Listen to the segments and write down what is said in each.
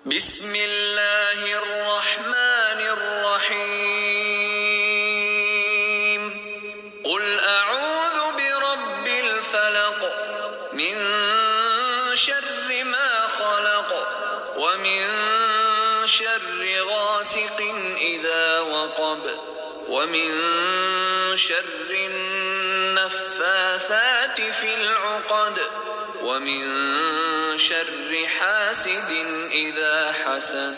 Bismillahirrahmanirrahim. Qul a'udzu birabbil falaq min syarri ma khalaq wa min syarri ghasiqin idza waqab wa min syarri naffatsati fil 'uqad wa min syarri hasidin idza hasad.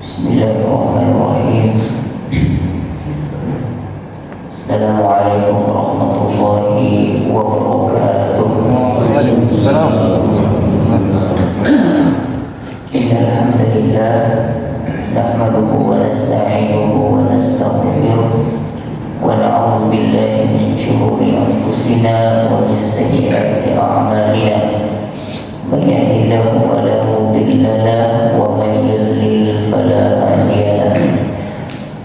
Bismillahirrahmanirrahim. Assalamualaikum warahmatullahi wabarakatuh. Waalaikumsalam. Innal hamdalillah nahmaduhu wa nasta'inuhu wa nastaghfiruh wa na'udzu billahi min shururi anfusina wa min sayyiati a'malina. Man yahdihillahu fala mudilla lahu wa man yudlil fala hadiya lahu.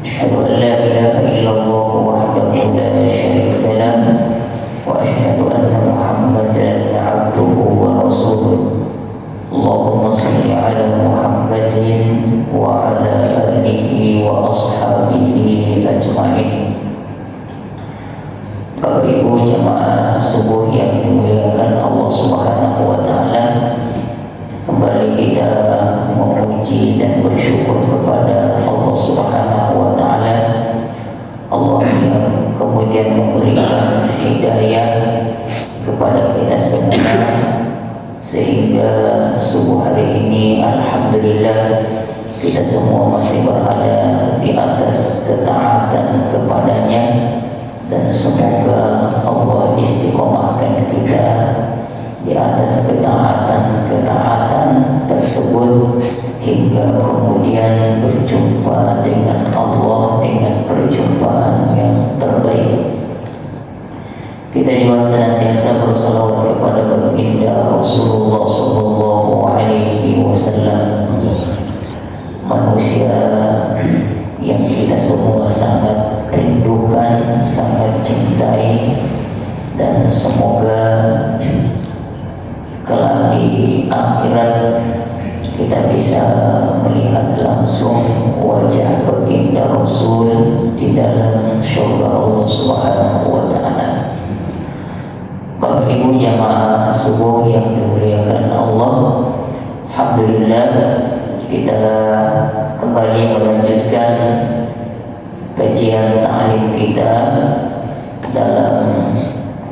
Asyhadu an la ilaha illallah wahdahu la syarika lahu wa asyhadu anna Muhammadan 'abduhu wa rasuluh. Allahumma shalli ala Muhammadin wa ala alihi wa ashabihi ajma'in. Bapak Ibu jemaah subuh yang dimuliakan Allah Subhanahu wa taala, kembali kita memuji dan bersyukur kepada Allah Subhanahu wa taala, Allah yang kemudian memberikan hidayah kepada kita semua sehingga subuh hari ini alhamdulillah kita semua masih berada di atas ketaatan kepadanya, dan semoga Allah istiqomahkan kita di atas ketaatan tersebut hingga kemudian berjumpa dengan Allah dengan perjumpaan yang terbaik. Kita juga senantiasa bersalawat kepada baginda Rasulullah sallallahu alaihi wasallam, manusia yang kita semua sangat rindukan, sangat cintai, dan semoga kelak di akhirat kita bisa melihat langsung wajah baginda Rasul di dalam syurga Allah Subhanahu wa taala. Bapak Ibu jamaah subuh yang dimuliakan Allah, alhamdulillah kita kembali melanjutkan kajian ta'lim kita dalam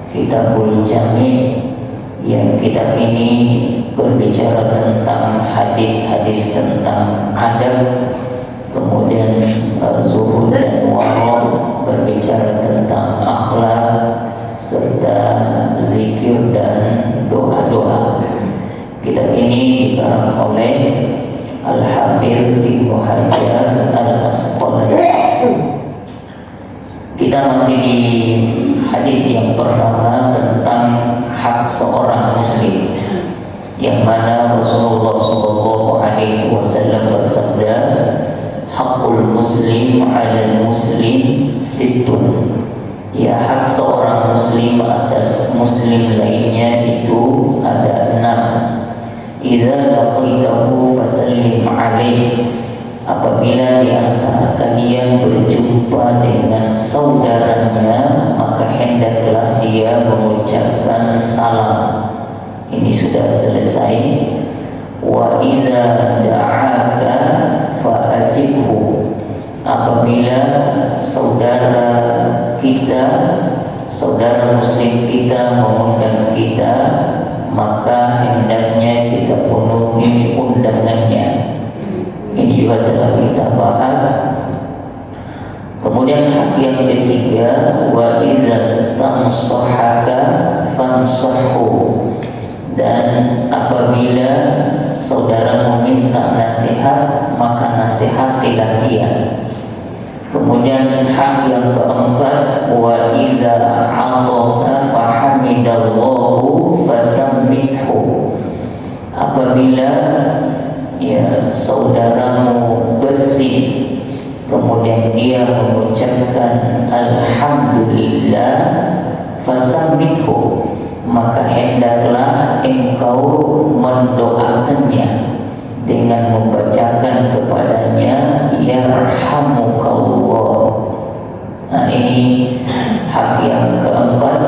Kitabul Jami', yang kitab ini berbicara tentang hadis-hadis tentang adab, kemudian zuhud dan wara berbicara tentang akhlak serta zikir dan doa-doa. Kitab ini dikarang oleh Al-Hafidz Ibnu Hajar Al-Asqalani. Kita masih di hadis yang pertama tentang hak seorang muslim, yang mana Rasulullah sallallahu alaihi wasallam bersabda, "Haqqul muslim 'alal muslim sittun." Ya, hak seorang muslim atas muslim lainnya itu ada 6. Idza laqitahu fasallim alaihi. Apabila di antara kalian berjumpa dengan saudaranya, maka hendaklah dia mengucapkan salam. Ini sudah selesai. Wa idza da'aka fa'ajibhu. Apabila saudara kita, saudara muslim kita mengundang kita, maka hendaknya kita penuhi undangannya. Ini juga telah kita bahas. Kemudian hak yang ketiga, wa idza stansahaka fansahhu. Dan apabila saudara meminta nasihat, maka nasihatilah dia. Kemudian hak yang keempat, wa idza 'atasa fahamidallahu fasammihhu. Apabila ya saudaramu bersih kemudian dia mengucapkan alhamdulillah, fasabbihhu, maka hendaklah engkau mendoakannya dengan membacakan kepadanya yarhamukallah. Nah, ini hak yang keempat.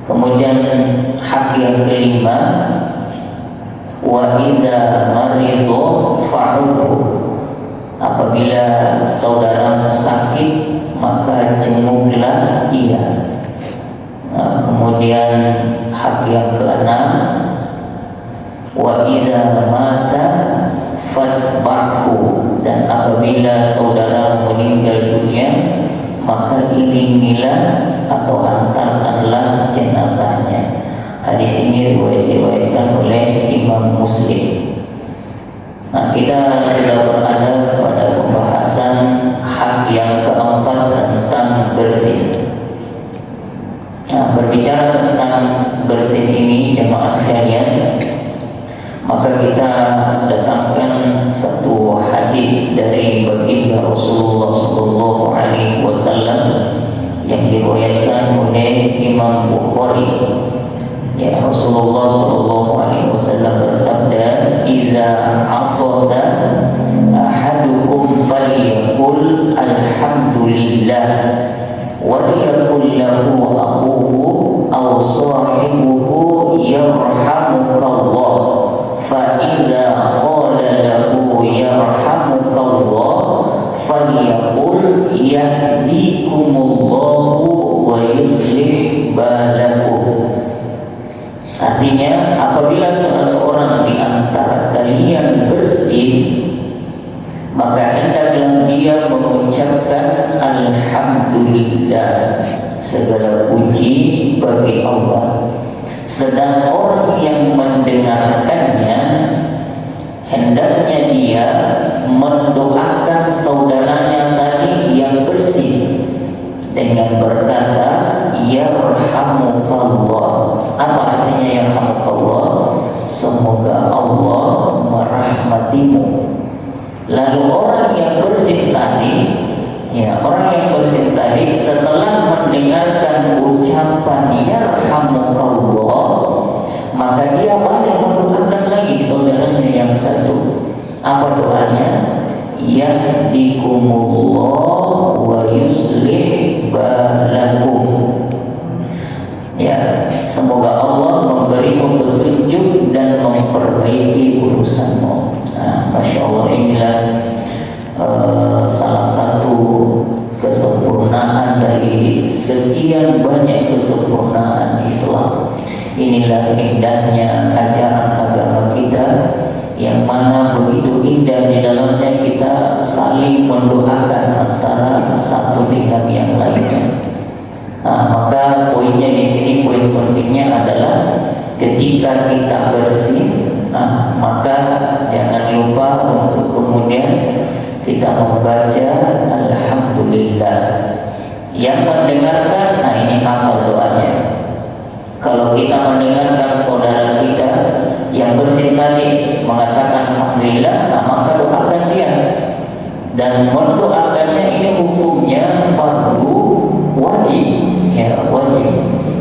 Kemudian hak yang kelima, wa idza maridhu fa'udhu, apabila saudaramu sakit maka jenguklah ia. Nah, kemudian hak yang keenam, wa idza mata fatba'hu, dan apabila saudara meninggal dunia maka iringilah atau antarkanlah jenazahnya. Hadis ini diriwayatkan oleh Imam Muslim. Nah, kita sudah berada pada pembahasan hak yang keempat tentang bersih. Nah, berbicara tentang bersih ini jemaah sekalian, maka kita datangkan satu hadis dari baginda Rasulullah sallallahu alaihi wasallam yang diriwayatkan oleh Imam Bukhari. Ya, Rasulullah sallallahu alaihi wasallam bersabda, "Idza aqasa ahadukum falyaqul alhamdulillah wa liyaqul lahu akhuhu aw sahibuhu yarhamukallah, fa idza qala lahu yarhamukallah falyaqul yahdikumullahu wa yuslih balakum." Artinya, apabila salah seorang di antara kalian bersih, maka hendaklah dia mengucapkan alhamdulillah, segala puji bagi Allah. Sedang orang yang mendengarkannya, hendaknya dia mendoakan saudaranya tadi yang bersih dengan berkata yarhamukallah. Apa artinya yarhamukallah? Semoga Allah merahmatimu. Lalu orang yang bersih tadi, orang yang bersih tadi setelah mendengarkan ucapan yarhamukallah, maka dia balik mendoakan lagi saudaranya yang satu. Apa doanya? Yahdikumullah wa yuslih balakum. Ya, semoga Allah memberimu petunjuk dan memperbaiki urusanmu. Nah, Masya Allah, inilah salah satu kesempurnaan dari sekian banyak kesempurnaan Islam. Inilah indahnya ajaran agama kita, yang mana begitu indah di dalamnya kita saling mendoakan antara satu dengan yang lainnya. Nah, maka poinnya di sini, poin pentingnya adalah ketika kita bersih, maka jangan lupa untuk kemudian kita membaca alhamdulillah. Yang mendengarkan, ini hafal doanya. Kalau kita mendengarkan saudara kita yang bersih tadi mengatakan alhamdulillah, maka doakan dia. Dan mendoakannya ini hukumnya fardu wajib, wajib.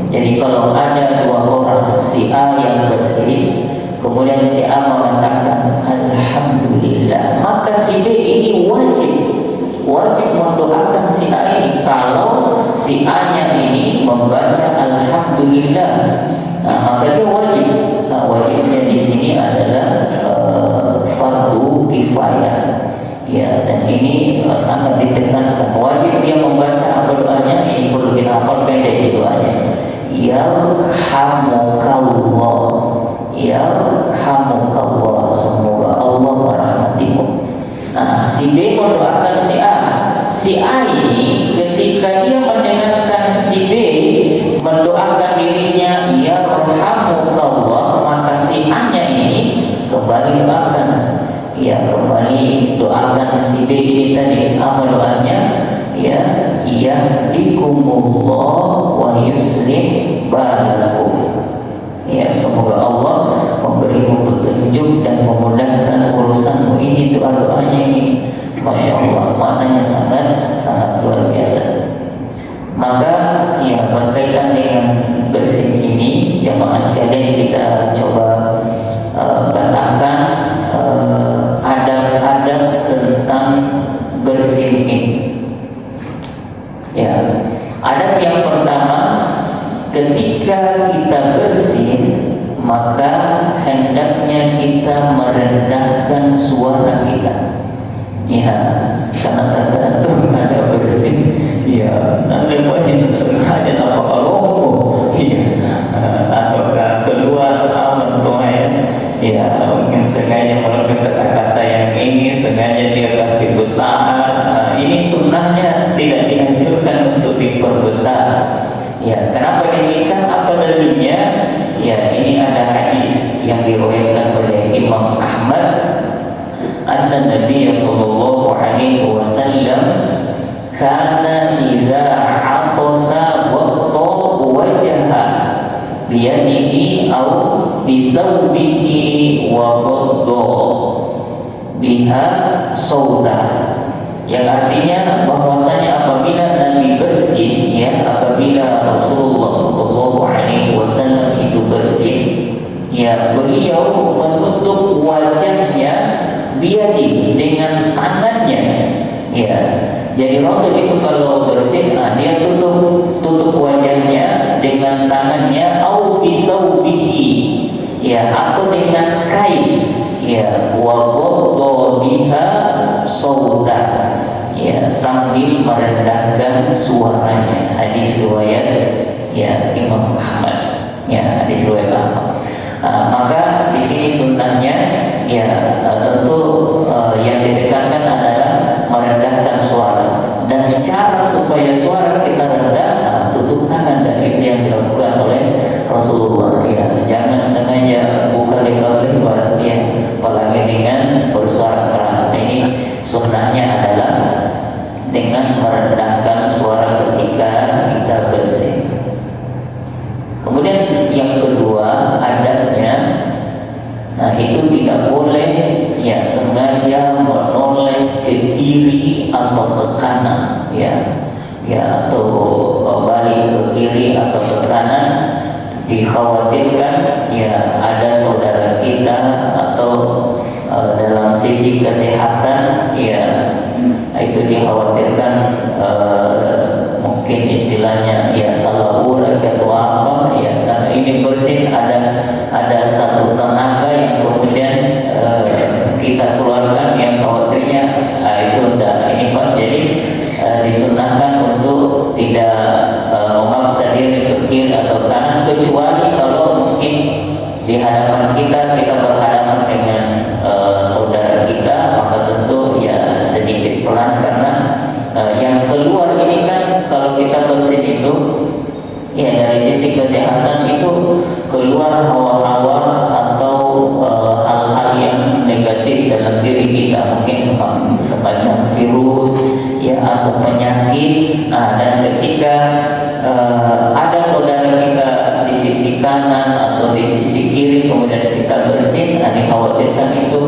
Jadi kalau ada dua orang, si A yang bersih, kemudian si A mengatakan alhamdulillah, maka si B ini wajib mendoakan si A ini. Kalau si A nya ini membaca alhamdulillah, maka dia wajib. Wajibnya di sini adalah fardu kifayah. Ya, dan ini sangat ditekankan. Wajib dia membaca apa doanya? Ini perlu kita hafal, pendek doanya. Yarhamukallah, yarhamukallah, semoga Allah merahmatimu. Nah, si B mendoakan si A. Si A ini ketika dia mendengarkan si B mendoakan dirinya yarhamukallah, maka si A nya ini kembali doakan. Kembali doakan si B ini tadi. Apa doanya? Yahdikumullah wa yuslih balakum. Semoga Allah memberimu petunjuk dan memudahkan urusanmu. Ini doa-doanya ini. Masya Allah, maknanya sangat sangat luar biasa. Maka ya berkaitan dengan bersih ini, jamaah sekalian, kita coba petakan adab-adab tentang bersih ini. Ya, adab yang pertama, ketika kita bersih, maka hendaknya kita merendahkan suara kita. Ya, karena tergantung ada bersih, ya, nanti banyak sengaja apa kalau ya, ataukah keluar aman tuh ya, mungkin sengaja melakukan kata-kata yang ini, sengaja dia kasih besar. Ini sunnahnya tidak dianjurkan untuk diperbesar. Ya, kenapa demikian? Apa dalilnya? Ya, ini ada hadis yang diriwayatkan oleh Imam Ahmad. Anna Nabi sallallahu alaihi wasallam kana idza atasa watta wajha biyadihi aw bizawbihi wa ghadda biha sautah, yang artinya bahwasanya apabila Nabi bersih, ya, apabila Rasulullah sallallahu alaihi wasallam itu bersih, ya, beliau menutup wajahnya biadi, dengan tangannya. Ya, jadi Rasul itu kalau bersih, dia tutup wajahnya dengan tangannya, au bisaubihi, ya, atau dengan kain, ya, wa ghadda biha sauta, ya, sambil merendahkan suaranya. Hadis riwayat, ya, Imam Ahmad, ya, hadis riwayat Ahmad. Maka di sini sunnahnya, ya, tentu yang ditekankan adalah merendahkan suara, dan cara supaya suara kita rendah, tutup tangan, dan itu yang dilakukan oleh Rasulullah. Ya, jangan sengaja buka lebar-lebar, ya, apalagi dengan bersuara keras. Ini sunnahnya adalah dengan merendahkan suara ketika kita bersih. Kemudian yang kedua adabnya, itu tidak boleh, ya, sengaja menoleh ke kiri atau ke kanan, ya, atau balik ke kiri atau ke kanan. Dikhawatirkan, ya, ada saudara kita atau dalam sisi kesehatan, ya, itu dikhawatirkan mungkin istilahnya, ya, salah urat atau apa, ya, karena ini bersih ada satu tenaga yang kemudian kita keluarkan, yang khawatirnya itu ini pas. Jadi disunahkan untuk tidak memaksa diri ke kiri atau kanan, kecuali kalau mungkin di hadapan kita berhadapan dengan saudara kita, maka tentu, ya, sedikit pelan, karena yang keluar ini kan kalau kita bersih itu, ya, dari sisi kesehatan itu keluar hawa-hawa atau hal-hal yang negatif dalam diri kita, mungkin semacam virus, ya, atau penyakit. Dan ketika ada saudara kita di sisi kanan atau di sisi kiri, kemudian kita bersih, dikhawatirkan itu,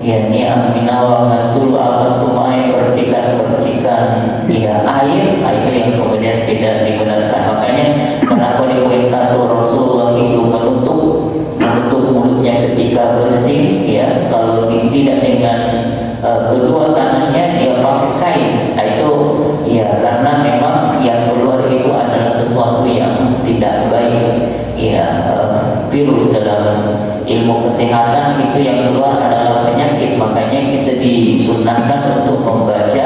ya, ni'amina wa ngasul abatumai, percikan-percikan, ya, air yang kemudian tidak dibenarkan. Makanya kenapa di poin 1 Rasulullah itu menutup mulutnya ketika bersih, ya, kalau tidak dengan kedua tangannya, dia pakai kain. Itu, ya, karena memang yang keluar itu adalah sesuatu yang tidak baik, ya, virus. Dalam ilmu kesehatan itu yang keluar adalah penyakit. Makanya kita disunahkan untuk membaca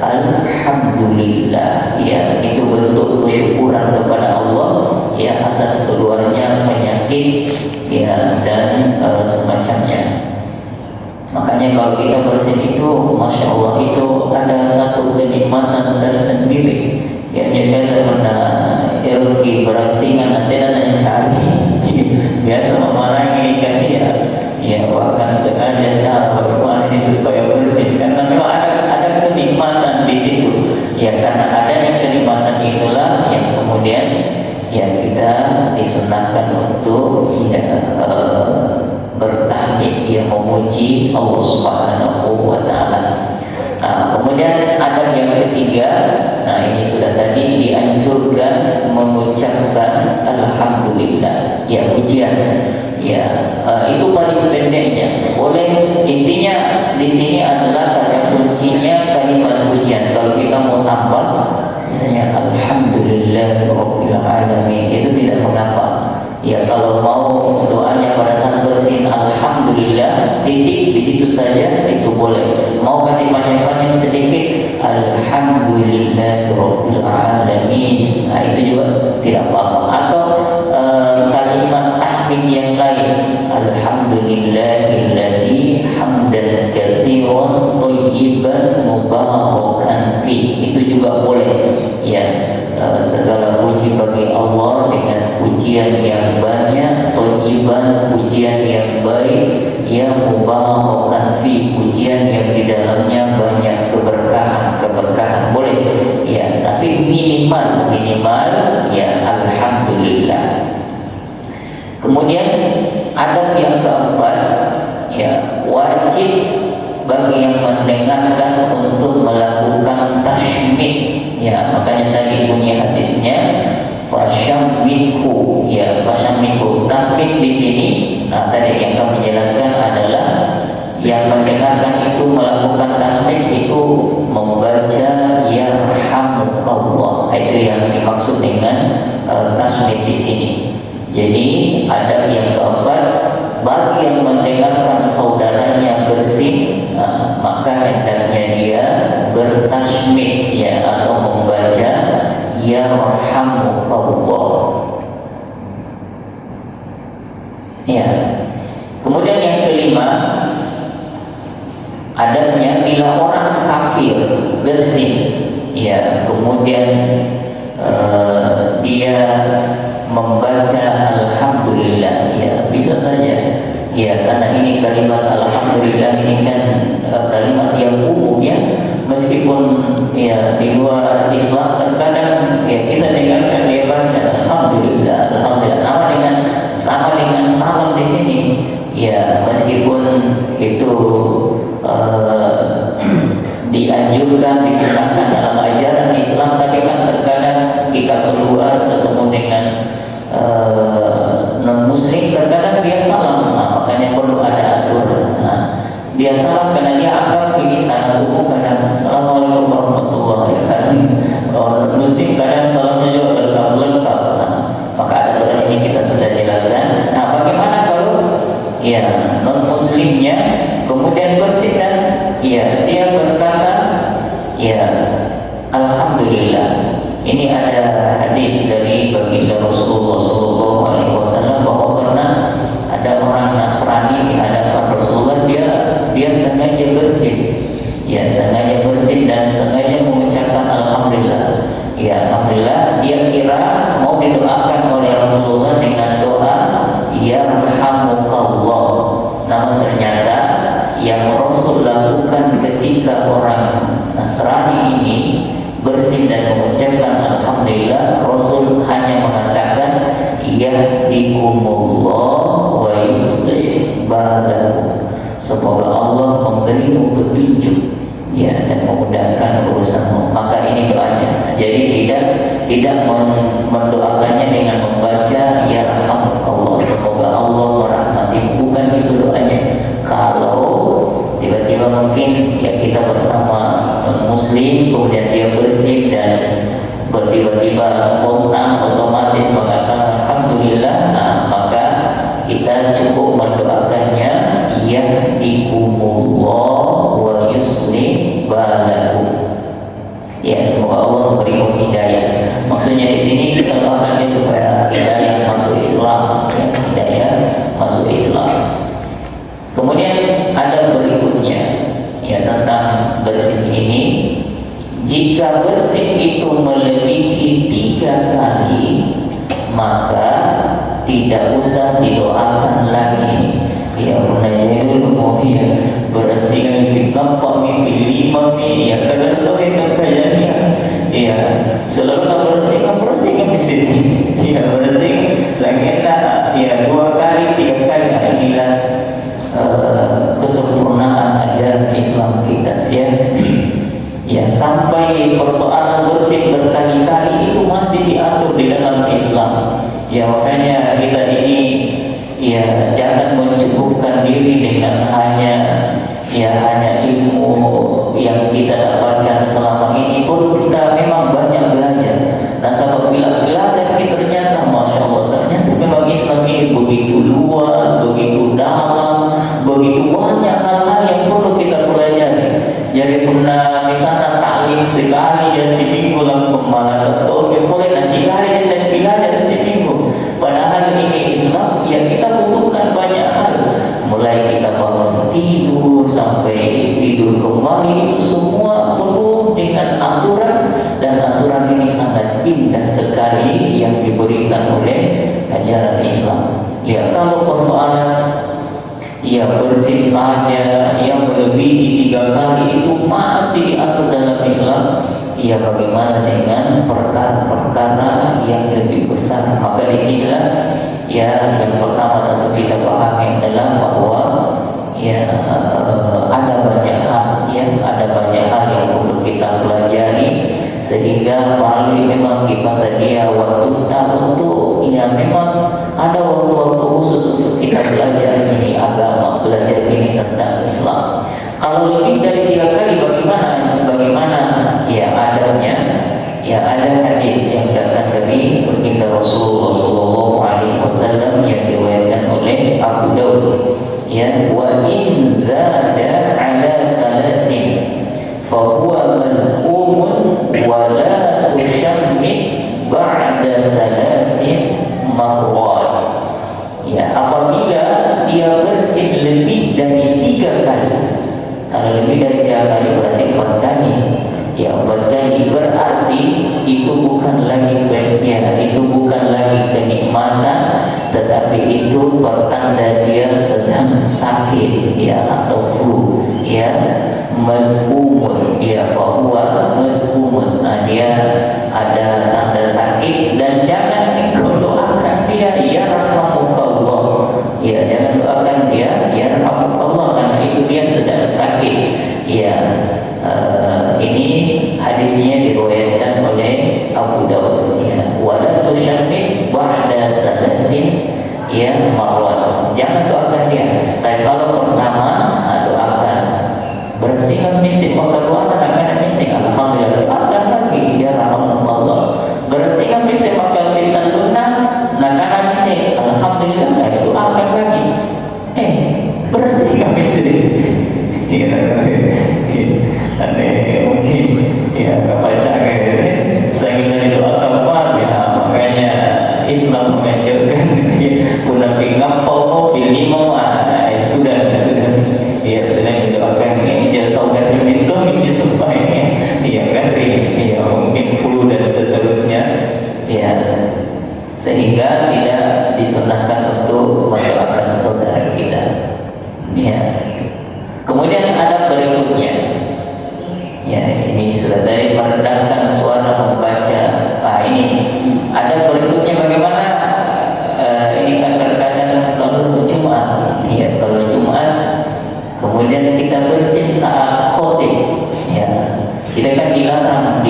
alhamdulillah, ya, itu bentuk kesyukuran kepada Allah, ya, atas keluarnya penyakit, ya, dan semacamnya. Makanya kalau kita bersih itu, Masya Allah, itu ada satu kenikmatan tersendiri. Ya, biasa pernah eroki berasingan nanti dan cari biasa memarangi kasih, ya, bahkan sengaja cara bagaimana ini supaya bersih, karena memang ada kenikmatan di situ, ya, karena adanya kenikmatan itulah yang kemudian, ya, kita disunahkan untuk, ya, bertahmid, ya, memuji Allah Subhanahu wa Ta'ala. Itu paling pendeknya. Boleh, intinya di sini adalah kata kuncinya kalimat pujian. Kalau kita mau tambah, misalnya Alhamdulillahirabbil alamin, itu tidak mengapa. Ya, kalau mau doanya pada saat bersin Alhamdulillah titik di situ saja, itu boleh. Mau kasih panjang-panjang sedikit Alhamdulillahirabbil alamin, nah, itu juga tidak apa-apa. Atau kalimat tahmid yang lain, Alhamdulillahilladzi hamdan katsiran thayyiban mubarakan fi, itu juga boleh. Ya, segala puji bagi Allah dengan pujian yang banyak, thayyiban pujian yang baik, ya mubarakan fi pujian yang di dalamnya banyak keberkahan boleh. Ya, tapi minimal ya alhamdulillah. Kemudian adab yang keempat, ya wajib bagi yang mendengarkan untuk melakukan tashmid. Ya, makanya tadi bunyi hadisnya fasyammiku, ya fasyammiku. Tasmid di sini, nah tadi yang kami jelaskan adalah yang mendengarkan itu melakukan tasmid itu membaca yarhamukallah. Itu yang dimaksud dengan tasmid di sini. Jadi adab yang keempat, bagi yang mendengarkan saudaranya bersin, maka hendaknya dia bertasmid, ya, atau membaca yarhamukallah. Ya. Kemudian yang kelima, adabnya bila orang kafir bersin, ya, kemudian dia membaca alhamdulillah, ya bisa saja, ya, karena ini kalimat alhamdulillah ini kan kalimat yang umum, ya, meskipun ya di luar Islam terkadang ya kita dengarkan dia baca alhamdulillah sama dengan salam di sini, ya, meskipun itu dianjurkan, disunahkan dalam ajaran Islam, tapi kan terkadang kita keluar ketemu dengan non-muslim, terkadang dia salam, makanya perlu ada aturan. Dia salam karena dia anggap ini sangat umum, kadang assalamualaikum warahmatullahi wabarakatuh. Orang muslim kadang salamnya juga lengkap. Maka aturan ini kita sudah jelaskan. Nah, bagaimana kalau ya non-muslimnya kemudian bersin dan ya dia berkata ya alhamdulillah. Ini ada hadis dari baginda Rasulullah SAW bahwa pernah ada orang Nasrani di hadapan Rasulullah, dia sengaja bersin, ya sengaja bersin dan sengaja mengucapkan alhamdulillah. Ya alhamdulillah, dia kira mau didoakan oleh Rasulullah dengan doa yarhamukallah. Namun ternyata yang Rasul lakukan ketika orang Nasrani ini bersin dan mengucapkan alhamdulillah, Rasul hanya mengatakan yahdikumullah wa yuslih balakum, semoga Allah memberimu petunjuk, ya, dan memudahkan urusanmu. Maka ini doanya. Jadi tidak mendoakannya dengan membaca yarhamukallah, semoga Allah merahmatimu, bukan itu doanya. Kalau tiba-tiba mungkin ya kita bersama muslim kemudian dia bersin dan tiba-tiba spontan otomatis mengatakan alhamdulillah, maka kita cukup mendoakannya yahdikumullah wa yuslih balakum, ya semoga Allah memberimu hidayah. Maksudnya di sini kita doakan dia supaya hidayah masuk Islam, ya, hidayah masuk Islam. Kemudian ada berikutnya, ya, tentang bersin ini. Jika bersin itu melebihi 3 kali, maka tidak usah didoakan lagi. Ya menajul mau ya bersin 3 mimpi 5 mimpi, ya kada satu itu kayaknya, ya selalu nak bersin di sini, ya bersin sangita ya 2 kali 3 kali. Inilah kesempurnaan ajaran Islam kita, ya. Ya, sampai persoalan bersin berkali-kali itu masih diatur di dalam Islam. Ya, makanya kita ini ya jangan mencukupkan diri dengan hanya ilmu yang kita dapatkan selama ini pun kita memang banyak belajar. Nah, apabila belajar kita ternyata Masya Allah, ternyata memang Islam ini begitu luas, begitu dalam, begitu banyak hal-hal yang perlu kita pelajari. Jadi pernah misalnya taklim sekali ya seminggu langsung malas atau boleh nasi hari dan belajar seminggu. Padahal ini Islam ya kita butuhkan banyak hal. Mulai kita bangun tidur sampai tidur kembali, itu semua perlu dengan aturan, dan aturan ini sangat indah sekali yang diberikan oleh ajaran Islam. Ya kalau persoalan ya bersih saja yang melebihi 3 kali itu masih diatur dalam Islam. Ya bagaimana dengan perkara-perkara yang lebih besar? Maka disinilah ya yang pertama tentu kita pahami adalah bahwa ya ada banyak hal yang perlu kita pelajari, sehingga perlu memang kita sedia waktu untuk ya memang ada waktu-waktu khusus untuk kita belajar ini agama, belajar ini tentang Islam. Kalau lebih dari 3 kali bagaimana ya adabnya? Ya ada hadis yang datang dari baginda Rasulullah sallallahu alaihi wasallam yang diriwayatkan oleh Abu Daud. Ya, wa in zada ala salasin fa huwa maz'umun wa la tushammit ba'da salasin marrat. Ya, apabila dia bersin lebih dari 3 kali. Kalau lebih dari 3 kali berarti 4 kali. Ya 4 kali berarti itu bukan lagi kenikmatan, tetapi itu pertanda dia sedang sakit ya atau flu ya, mazmumun ya, fahuwa mazmumun. Nah, dia ada tanda sakit, dan jangan engkau doakan dia ya rahmukallah. Ya jangan doakan dia ya rahmukallah, karena itu dia sedang sakit ya. Ini hadisnya diriwayatkan oleh Abu Daud ya, wala tushammit ba'da salasin ya marwat. Jangan doakan dia. Tapi kalau pertama doakan bersihkan mistik pengeluaran akan mistik, alhamdulillah, doakan lagi ya rahmatullah. Bersihkan mistik maka kita lunak nakana mistik, alhamdulillah, doakan lagi. Bersihkan mistik ya, mungkin ya kebaca saya doa kabar ya, makanya Islam mengajarkan punah pinggap pomo pilimo sudah didoakan ini jatuh dari minum ini supaya ya garing ya, mungkin flu dan seterusnya ya, sehingga tidak disunahkan untuk mendoakan saudara kita ya. Kemudian ada berikutnya ya, ini sudah tadi merendahkan suara membaca. Ini ada berikutnya bagaimana ini kan terkadang kalau Jumat ya, kalau Jumat kemudian kita bersin saat khotib ya, kita kan dilarang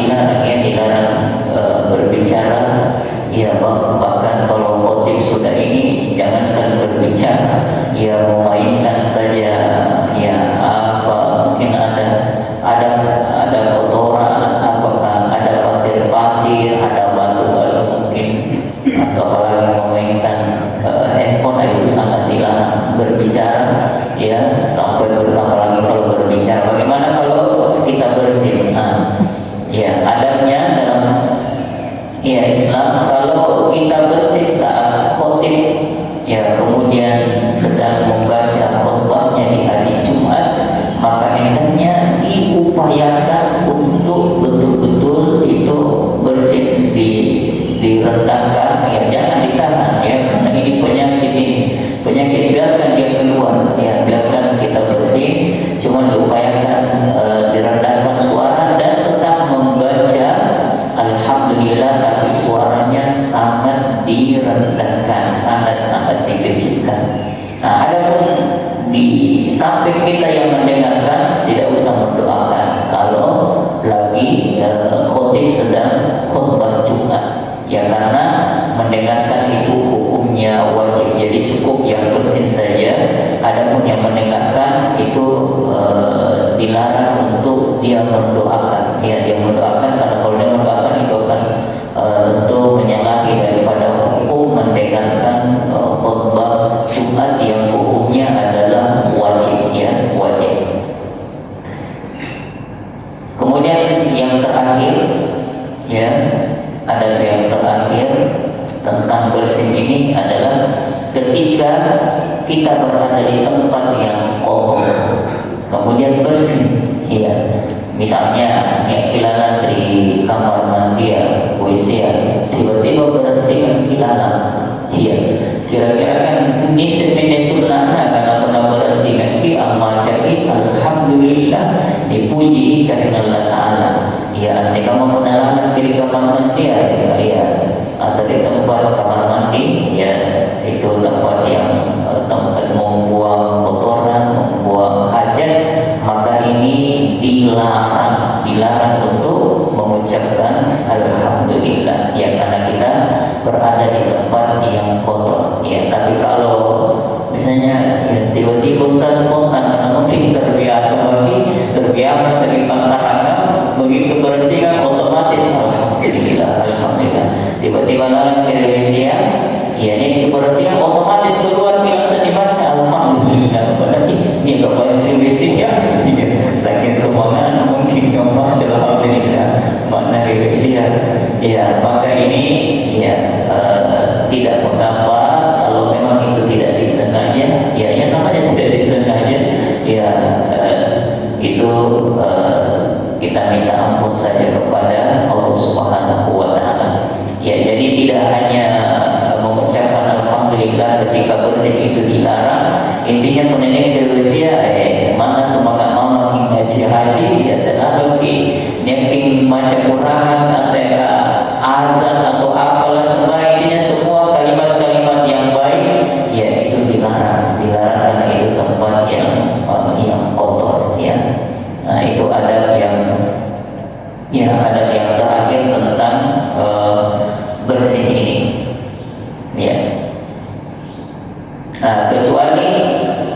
berbicara ya, bahkan kalau khotib sudah ini jangankan berbicara ya, memainkan saja ya, apa mungkin ada kotoran, apakah ada pasir-pasir, ada batu-batu mungkin, atau apalagi memainkan handphone, itu sangat dilarang berbicara ya, sampai apalagi kalau berbicara. Bagaimana kalau kita bersin? Ya adabnya dalam ya Islam, kalau kita bersin saat khotib ya, kemudian sedang membaca khutbahnya di hari Jumat, maka hendaknya diupayakan untuk betul-betul itu bersih, direndahkan ya, jangan ditahan ya, karena ini penyakit biarkan dia keluar ya, biarkan kita bersih, cuma diupayakan direndahkan suara dan tetap membaca alhamdulillah, tapi suaranya sangat direndahkan, sangat dikecilkan. Nah, adapun di samping kita yang mendengarkan tidak usah mendoakan kalau lagi khotib sedang khutbah Jumat ya, karena mendengarkan itu hukum hukumnya wajib, jadi cukup yang bersin saja. Adapun yang mendengarkan itu dilarang untuk dia mendoakan. Ya, dia mendoakan, karena kalau dia mendoakan itu akan tentu menyalahi daripada hukum mendengarkan khutbah Jumat yang hukumnya adalah wajib, ya, wajib. Kemudian yang terakhir, ya, ada yang terakhir tentang bersin ini adalah ketika kita berada di tempat yang kotor kemudian bersin, ya, misalnya kilalan di kamar mandi, WC, tiba-tiba bersihkan kilalan, ya, kira-kira kan ini sebenarnya sunnahnya karena pernah bersihkan ki amacaki, alhamdulillah, dipuji karena Allah Ta'ala. Ya, nanti kamu penerangan di kamar mandi, ya, atau di tempat kamar mandi, ya, itu tempat yang tempat membuang kotoran, membuang hajat, maka ini dilarang untuk mengucapkan alhamdulillah, ya, karena kita berada di tempat yang kotor, ya. Tapi kalau misalnya, ya, tiba-tiba Ustaz spontan karena mungkin terbiasa di pantaran, begitu bersih kan otomatis alhamdulillah, alhamdulillah. Tiba-tiba dalam Indonesia, ya, ini kebersihan otomatis keluar langsung dibaca alhamdulillah. Padahal ini kebanyakan Indonesia, ya, saking semangat mungkin nggak baca alhamdulillah mana Indonesia, ya. Maka ini, ya, tidak mengapa kalau memang itu tidak disengaja, ya, yang namanya tidak disengaja, ya, itu kita minta ampun saja kepada Allah Subhanahu wa Ta'ala. Ya, jadi tidak hanya mengucapkan alhamdulillah ketika bersih itu dilarang. Intinya pendidik Indonesia, mana semangat mama ngaji haji, ya, terlalu nyaking macam kurangan atau azan atau apalah sebagainya, semua kalimat-kalimat yang baik, ya, itu dilarang karena itu tempat yang kotor, ya. Nah, itu adab yang, ya, adab yang terakhir tentang bersih ini, ya. Nah, kecuali,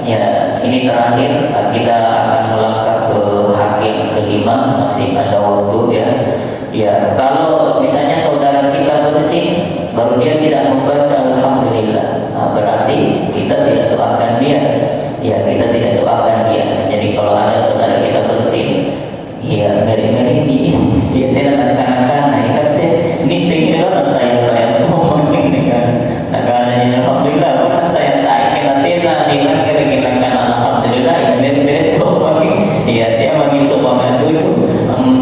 ya, ini terakhir, kita akan melangkah ke hak yang kelima, masih ada waktu, ya. Ya, kalau misalnya saudara kita bersih baru dia tidak membaca alhamdulillah, nah, berarti kita tidak doakan dia, ya, kita tidak doakan dia. Jadi kalau ada saudara kita bersih, ya, ngeri-ngeri ini, ya, tidak akan ibaratnya ini singgah tayang-tayang tuh mungkin dengan negaranya alhamdulillah, mana tayang-tayang kita tidak kira-kira alhamdulillah, ya, ngeri-ngeri tuh mungkin, ya, dia bagi semangat dulu,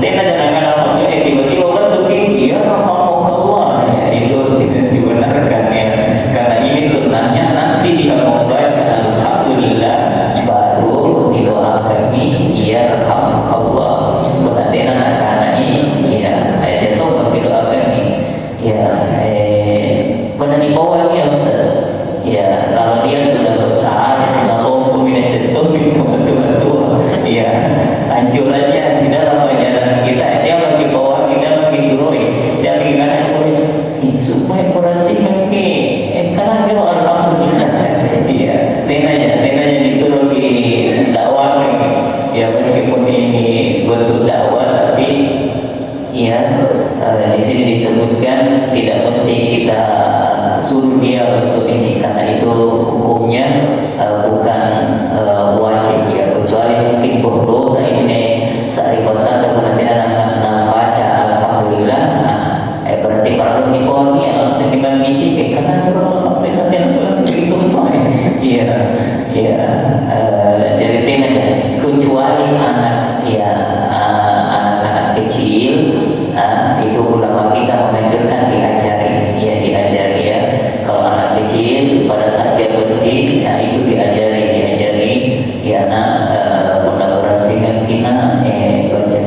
tidak jangan alhamdulillah, tiba-tiba betul, ya, rahmatullah, ya, itu tidak dibenarkan, ya, karena ini sunnahnya nanti dia membaca alhamdulillah baru didoakan, ya, rahmatullah. Berarti anak-anak ini, ya, ayat itu bagi doakan, ya, benar di bawahnya Ustaz, ya, kalau dia sudah besar, kalau peminat itu betul-betul, ya, anjurannya di dalam ajaran kita, dia bagi bawah, kita bagi suruh, dia bagi kanan boleh, supaya bersihkan karena dia alhamdulillah, ya, tenanya disuruh di dakwah, ya, meskipun ini bentuk dakwah, tapi, ya, di sini disebutkan tidak mesti kita suruh dia untuk ini, karena itu hukumnya bukan wajib, ya, kecuali mungkin berdosa ini saribatan atau nanti anak baca alhamdulillah, berarti para ini pohonnya langsung kita misi, karena alhamdulillah tidak disumpah, ya, ya, jadi tidak, kecuali anak, ya, anak-anak kecil, itu ulama kita menganjurkan diajari, ya. Kalau anak kecil pada saat dia bersih, ya, itu diajari, ya, nak, pernah bersihkan kita, baca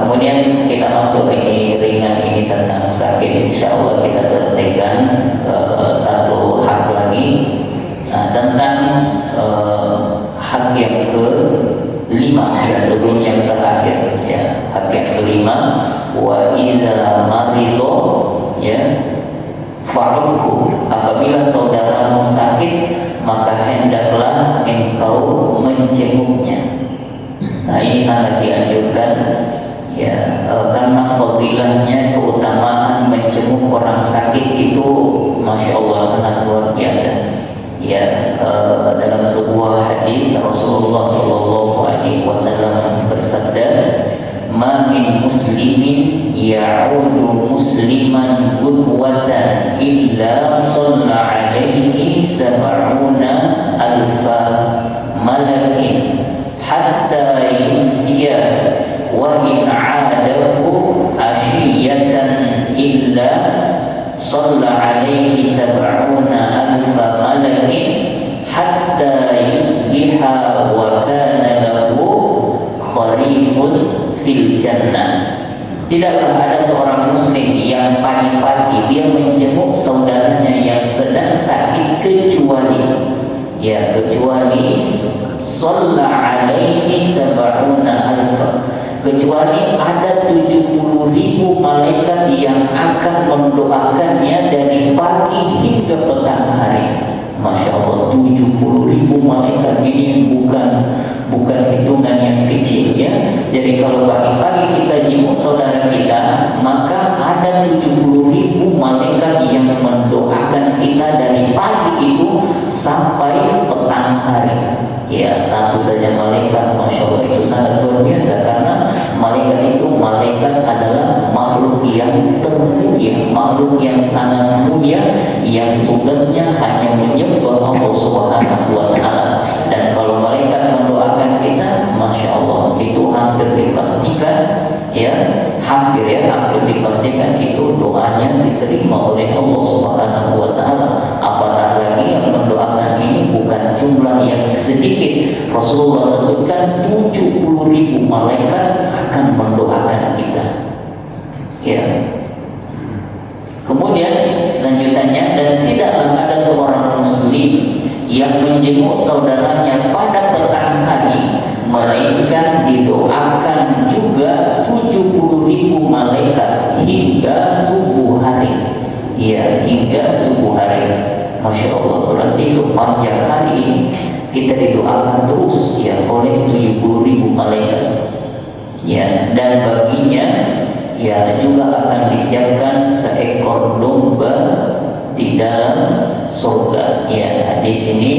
kemudian kita masuk ini ringan ini tentang sakit. Insya Allah kita selesaikan satu hak lagi tentang hak yang ke-5 ya, sebelum yang terakhir ya. Hak yang ke-5, wa idza marido ya fa'udhu, apabila saudaramu sakit maka hendaklah engkau menjenguknya. Nah ini sangat dianjurkan ya, karena fadilahnya, keutamaan menjenguk orang sakit itu Masya Allah sangat luar biasa ya. Dalam sebuah hadis Rasulullah SAW bersabda, ma min muslimin ya'udu musliman gudwatan illa shalla alaihi sab'una alfa malakin hatta yumsiya wa in 'adahu ashiyatan illa shalla alaihi sab'una alfa malakin hatta yusbiha wa kana lahu kharifun fil jannah. Tidaklah ada seorang muslim yang pagi-pagi dia menjenguk saudaranya yang sedang sakit kecuali shalla alaihi sab'una alfa, kecuali ada 70.000 malaikat yang akan mendoakannya dari pagi hingga petang hari. Masya Allah, 70.000 malaikat ini bukan hitungan yang kecil ya. Jadi kalau pagi-pagi kita jenguk saudara kita, maka ada 70.000 malaikat yang mendoakan kita dari pagi itu sampai petang hari. Ya, satu saja malaikat, Masya Allah, itu sangat luar biasa. Karena malaikat itu, malaikat adalah makhluk yang termulia, makhluk yang sangat mulia, yang tugasnya hanya menyembah Allah Subhanahu wa Ta'ala. Dan kalau malaikat mendoakan kita, Masya Allah, itu hampir dipastikan ya, hampir dipastikan itu doanya diterima oleh Allah Subhanahu wa Ta'ala. Apatah lagi yang mendoakan ini bukan jumlah yang sedikit. Rasulullah sebutkan 70.000 malaikat akan mendoakan kita ya. Kemudian lanjutannya, dan tidaklah ada seorang muslim yang menjenguk saudaranya pada petang hari melainkan didoakan juga 70.000 malaikat hingga subuh hari ya, hingga subuh hari. Masya Allah, berarti sepanjang hari ini kita didoakan terus ya oleh 70.000 malaikat ya. Dan baginya ya juga akan disiapkan seekor domba di dalam surga ya. Hadis ini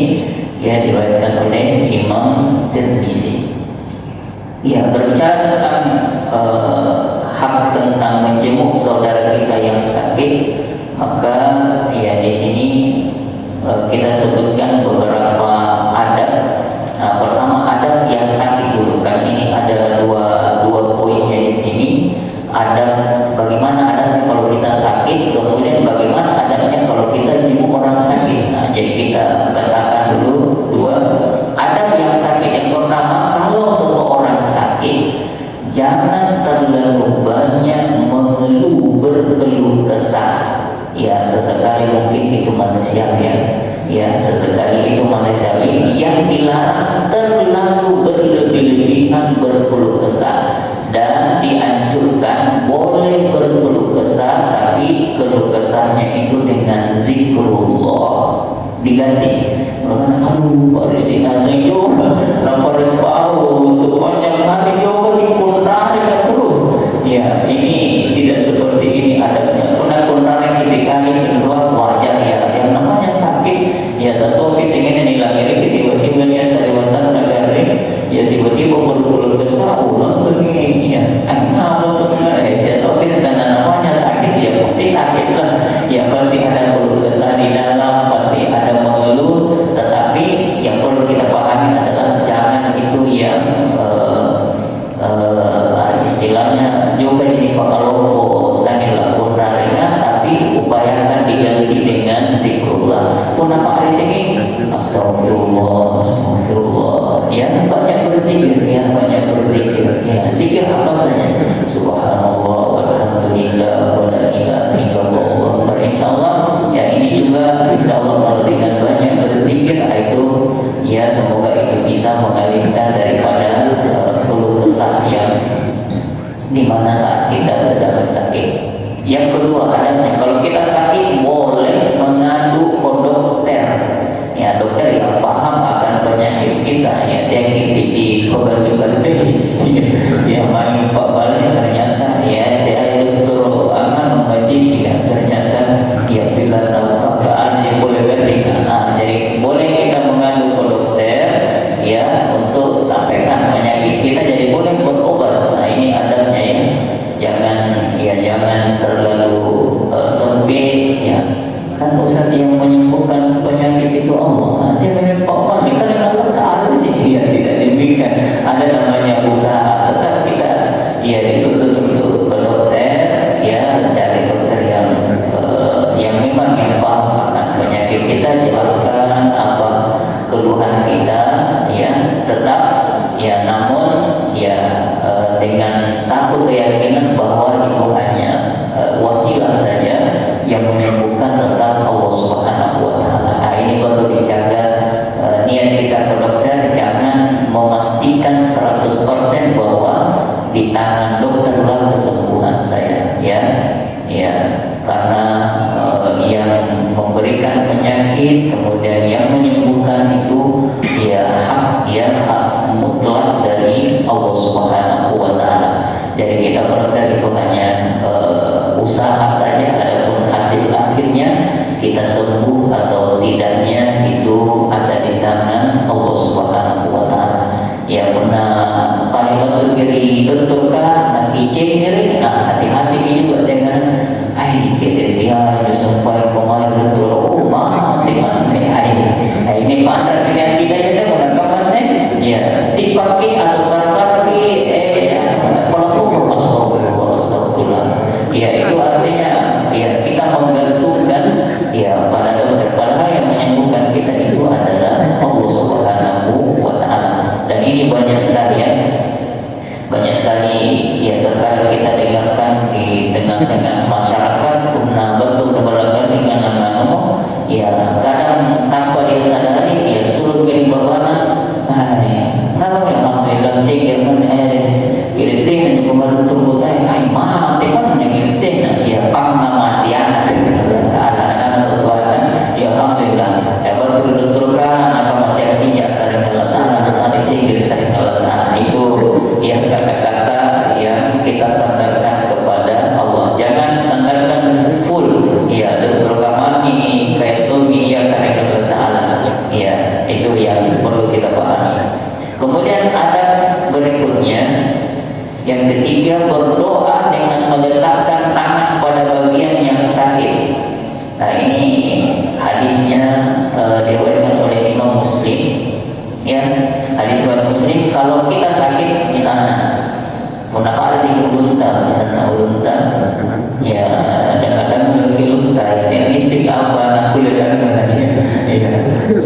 ya diriwayatkan oleh Imam Tirmizi. Ya, berbicara tentang hak tentang menjenguk saudara kita yang sakit, maka ya di sini kita sebutkan beberapa adab. Nah, pertama adab yang sakit dulu kan, ini ada dua poinnya di sini. Adab bagaimana adabnya kalau kita sakit, kemudian bagaimana adabnya kalau kita jenguk orang sakit. Nah, jadi kita katakan dulu dua adab yang sakit. Yang pertama, kalau seseorang sakit, jangan terlalu banyak mengeluh, berkeluh kesah. Ya, sesekali mungkin itu manusiawi ya, sesekali itu manusiawi. Yang dilarang terlalu berlebih-lebihan berkeluh kesah, dan dianjurkan boleh berkeluh kesah, tapi keluh kesahnya itu dengan zikrullah. Diganti, aduh Pak Ristina saya laporan pau sepanjang hari yoga dikuntarik terus ya. Ini tidak seperti ini adabnya. Pernah kuntarik sekali kedua wajar ya, yang namanya sakit ya. Tentu pisingnya dilahirkan tiba-tiba dia sariwatan tagaring ya, tiba-tiba berkeluh kesah langsung ini ya, ngapa tuh ya. Tapi karena namanya sakit ya pasti sakit lah ya, pasti ada keluh kesah di dalam, pasti ada mengeluh. Tetapi yang perlu kita pahami adalah jangan itu yang istilahnya juga jadi pakaloko sanila kundaringan, tapi upayakan diganti dengan zikrullah. Pun apa hari ini astagfirullah, astagfirullah ya, banyak berzikir ya, banyak berzikir ya. Zikir apa saja, subhanallah walhamdulillah wala ilaha illallah Allahu akbar. Insyaallah ya ini juga insyaallah kalau dengan banyak berzikir itu ya semoga itu bisa mengalihkan daripada keluh kesah yang dimana saat kita sedang sakit. Yang kedua adanya kalau kita sakit boleh mengadu ke dokter, ya dokter yang paham akan penyakit kita, ya dia di kembali ya main pak balik ternyata ya dia dokter akan membaji ya ternyata ya bila nampakaan dia boleh garing. Nah, jadi boleh kita mengadu ke dokter ya untuk sampaikan penyakit kita, jadi boleh berobat. Nah ini adabnya ya, jangan terlalu sempit ya. Kan Ustaz yang menyembuhkan penyakit itu Allah. Nanti menyembuhkan kan dengan Allah Ta'ala sih. Ya tidak demikian. Ada namanya usaha. Tetap kita ya dituntut untuk ke dokter ya, cari dokter yang memang yang paham akan penyakit kita, jelaskan apa keluhan kita ya, tetap ya, namun ya dengan satu keyakinan bahwa itu hanya wasilah saja yang menyembuhkan, tetap Allah Subhanahu wa taala. Nah, ini perlu dijaga niat kita ke dokter, jangan memastikan 100% bahwa di tangan dokter lah kesembuhan saya ya. Ya, karena yang memberikan penyakit kemudian yang menyembuhkan itu ya hak mutlak dari Allah Subhanahu wa taala. Jadi kita dokter itu hanya usaha saja, adapun hasil akhirnya kita sembuh atau tidaknya itu ada di tangan Allah Subhanahu wa taala. Ya pernah paling waktu kiri betul kah nak kicing kiri, hati-hati juga dengan kita dia sampai kemarin betul mati ini pandang dengan kita ya mana ya dipaki atau terpaki pelaku astagfirullah ya, itu artinya ya kita menggantungkan ya pada dokter, padahal yang menyembuhkan kita itu adalah Allah Subhanahu wa taala. Dan ini banyak sekali ya terkadang kita dengarkan di tengah-tengah masyarakat pernah betul berlaga dengan ngomong ya, kadang tanpa dia sadari dia suruh kirim bapana ngomong ya alhamdulillah cekir kiritin juga baru tunggu tay mati kan kiritin ya masih anak anak tuan ya alhamdulillah ya betul kan akan masih artinya dari Allah Ta'ala sampai cekir dari Allah Ta'ala. Itu ya kata-kata yang kita sandarkan kepada Allah, jangan sandarkan full ya dokter kami kayak Tommy ya karena Allah Ta'ala ya, itu yang perlu kita pahami. Kemudian ada berikutnya yang ketiga, berdoa dengan meletakkan tangan pada bagian yang sakit. Nah ini hadisnya diriwayatkan oleh Imam Muslim ya, hadis riwayat Muslim. Kalau kita sakit misalnya pernah ada sih unta misalnya unta ya, kadang-kadang memiliki unta ya misik apa nak kulit dan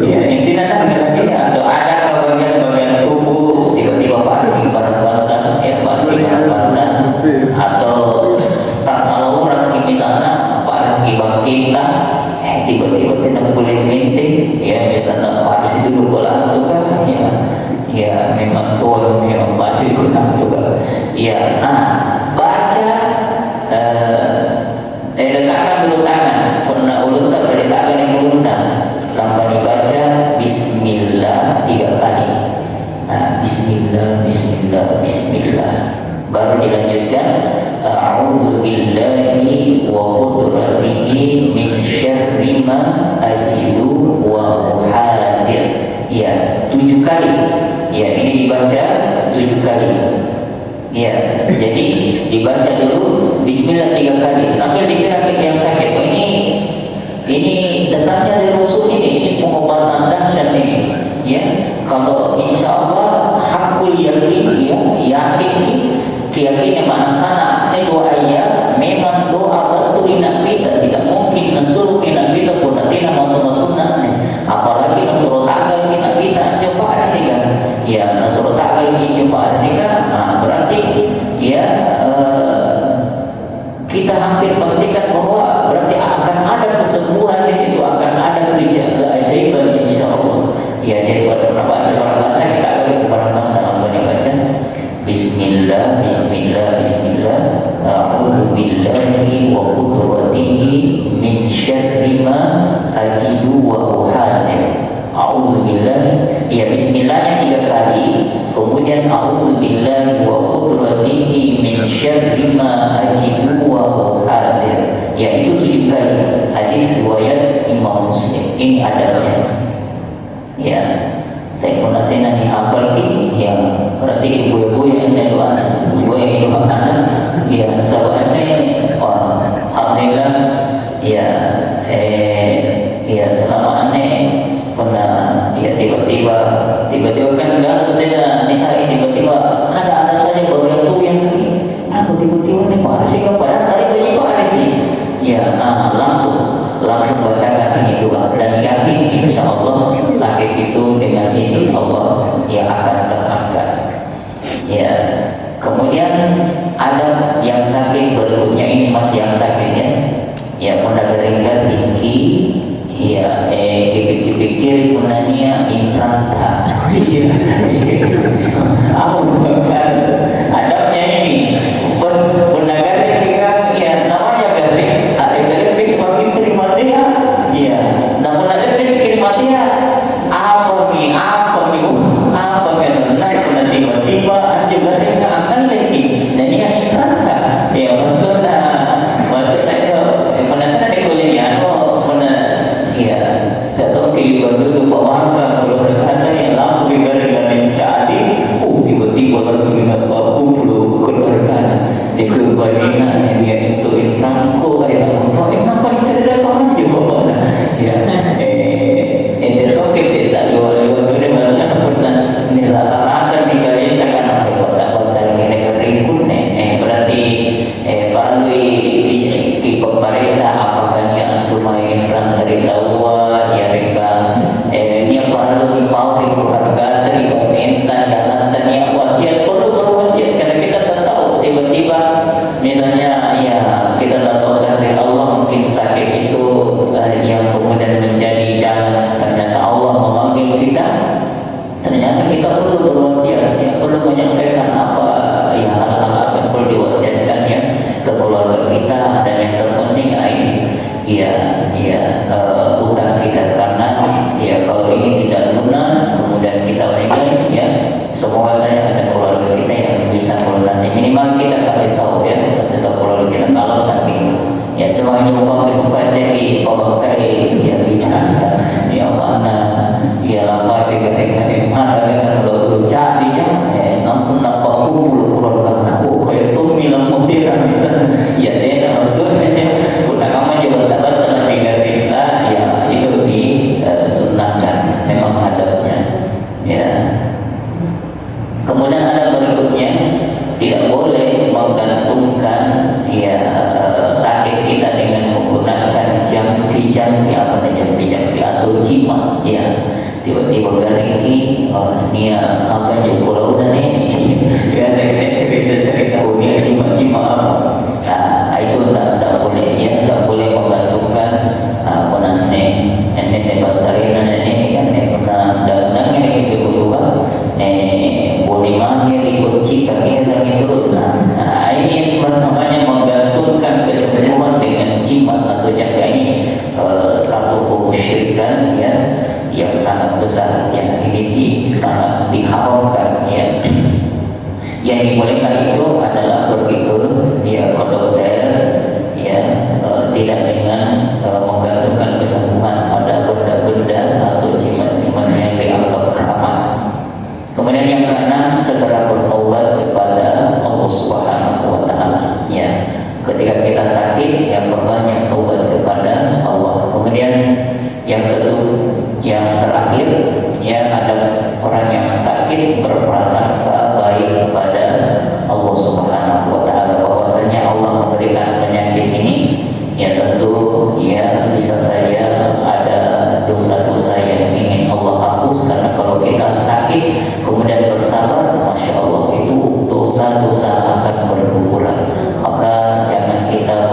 ya intinya kan atau ada bagian-bagian tubuh tiba-tiba pasti pada bantan ya, pasti pada bantan atau tas kalau orang misalnya pasti kita tiba-tiba tidak boleh minting ya, misalnya pasti dulu bola itu kan ya memang tuan yang pasti kurang juga ya. Baca letakkan dulu tangan pernah ulunta berletakkan yang ulunta tanpa dibaca bismillah 3 kali. Bismillah bismillah bismillah, baru dilanjutkan a'udzu billahi wa qudratihi min syarri ma ajidu wa uhadzir ya 7 kali ya, ini dibaca 7 kali ya. Jadi dibaca dulu bismillah 3 kali sambil dikira yang sakit. Ini datangnya dari Rasul, ini pengobatan dahsyat ini ya. Kalau insya Allah hakul yakin ya, yakin keyakinan mana sana ini doa ya, memang doa batu inak kita tidak mungkin nasuruh inak kita pun nanti nama teman-teman apalagi nasuruh tagal inak kita jumpa ada sih kan ya, nasuruh tagal jumpa ada sih kan berarti ya kita hampir pastikan bahwa berarti akan ada kesembuhan di situ, akan ada keajaiban insya Allah. Ya, jadi pada baca seorang bantah kita akan kepada bantah Allah baca Bismillah, Bismillah, Bismillah. A'udzu billahi wa qudratihi min syarri ma ajidu wa uhadir. A'udzu billahi, ya bismillahnya 3 kali, kemudian a'udzu billahi wa qudratihi min syarri ma ajidu wa uhadir. Ya, itu 7 kali. Hadis riwayat Imam Muslim. Ini adabnya. Ya, saya pun nanti hafal ki, ya berarti ibu-ibu yang ada doa anak, ibu yang doa anak, ya sahabatnya, wah, alhamdulillah, ya, ya selama aneh pernah, ya tiba-tiba kan enggak sebetulnya disari tiba-tiba ada saja bagian tubuh yang sakit, aku tiba-tiba nih Pak Aris kepada tadi bayi Pak Aris nih, ya langsung bacakan ini doa dan yakin insya Allah sakit itu dengan izin Allah yang akan terangkat. Ya, kemudian ada yang sakit berikutnya, ini masih yang sakit ya. Ya, pernah garing-garing ya dipikir-pikir punanya implanta. Iya. Apa tuh guys? Adabnya ini pernah garing ya namanya garing. Ada garing bisa makin terima dia. Iya. Namun ada bisa terima dia. Apa nih? Nah, pernah tiba-tiba aja garing akan lagi. Dan ini kan implanta. Ya maksudnya itu pernah kuliah pernah ya datang ke dulu Pak Warga kalau ada yang lampu di garing-garing jadi tiba-tiba langsung ingat aku perlu keluarga di keluarga yang dia itu implantku kayak apa kenapa diceritakan aja Bapak ya itu kok kita lihat dulu masalah pernah ini rasa-rasa di kalian takkan apa kota-kota ini garing pun berarti perlu di pemeriksa apakah dia untuk main perang dari tahuan ya mereka ini yang perlu dipawai keluarga dari minta dan tanya wasiat perlu berwasiat karena kita tak tahu tiba-tiba misalnya ya kita tak tahu takdir Allah mungkin sakit itu yang kemudian menjadi jalan ternyata Allah memanggil kita ternyata kita perlu berwasiat ya perlu menyampaikan apa ya hal-hal apa yang perlu diwasiatkan ya ke keluarga kita dan yang terpenting ini utang kita karena ya kalau ini tidak lunas kemudian kita meninggal ya semoga saya ada keluarga kita yang bisa melunasi minimal kita kasih tahu keluarga kita kalau sakit ya cuma hanya mau kesempatan jadi pemakai ya bicara ya mana ya lapar dengan mana kan kalau jadi ya langsung nampak pulau aku kayak tuh milang mutiran misalnya ya dia maksudnya pernah kamu juga dapat tinggal kita ya itu disunahkan memang adabnya ya. Kemudian ada berikutnya tidak boleh menggantungkan ya sakit kita dengan menggunakan jampi atau jimat ya tiba-tiba garing nia apa juga pulau dan ini ya saya cerita dia jimat apa itu tidak boleh ya tidak boleh menggantungkan apa nenek pasarina ini kan pernah datang ini kedua boleh manggil ikut cika kira terus ini namanya menggantungkan kesembuhan dengan jimat atau jaga ini satu kemusyrikan ya yang sangat besar ya ini sangat diharamkan ya. Yang dibolehkan itu adalah pergi ke dokter ya tidak dengan menggantungkan kesembuhan pada benda-benda atau jimat-jimat yang dianggap keramat. Kemudian yang keenam segera bertaubat kepada Allah Subhanahu wa taala ya. Ketika kita sakit ya perbanyak taubat kepada Allah. Kemudian yang terakhir ya ada orang yang sakit berprasangka baik kepada Allah Subhanahu wa taala bahwasanya Allah memberikan penyakit ini ya tentu ya bisa saja ada dosa-dosa yang ingin Allah hapus karena kalau kita sakit kemudian bersabar Masya Allah itu dosa-dosa akan berguguran maka jangan kita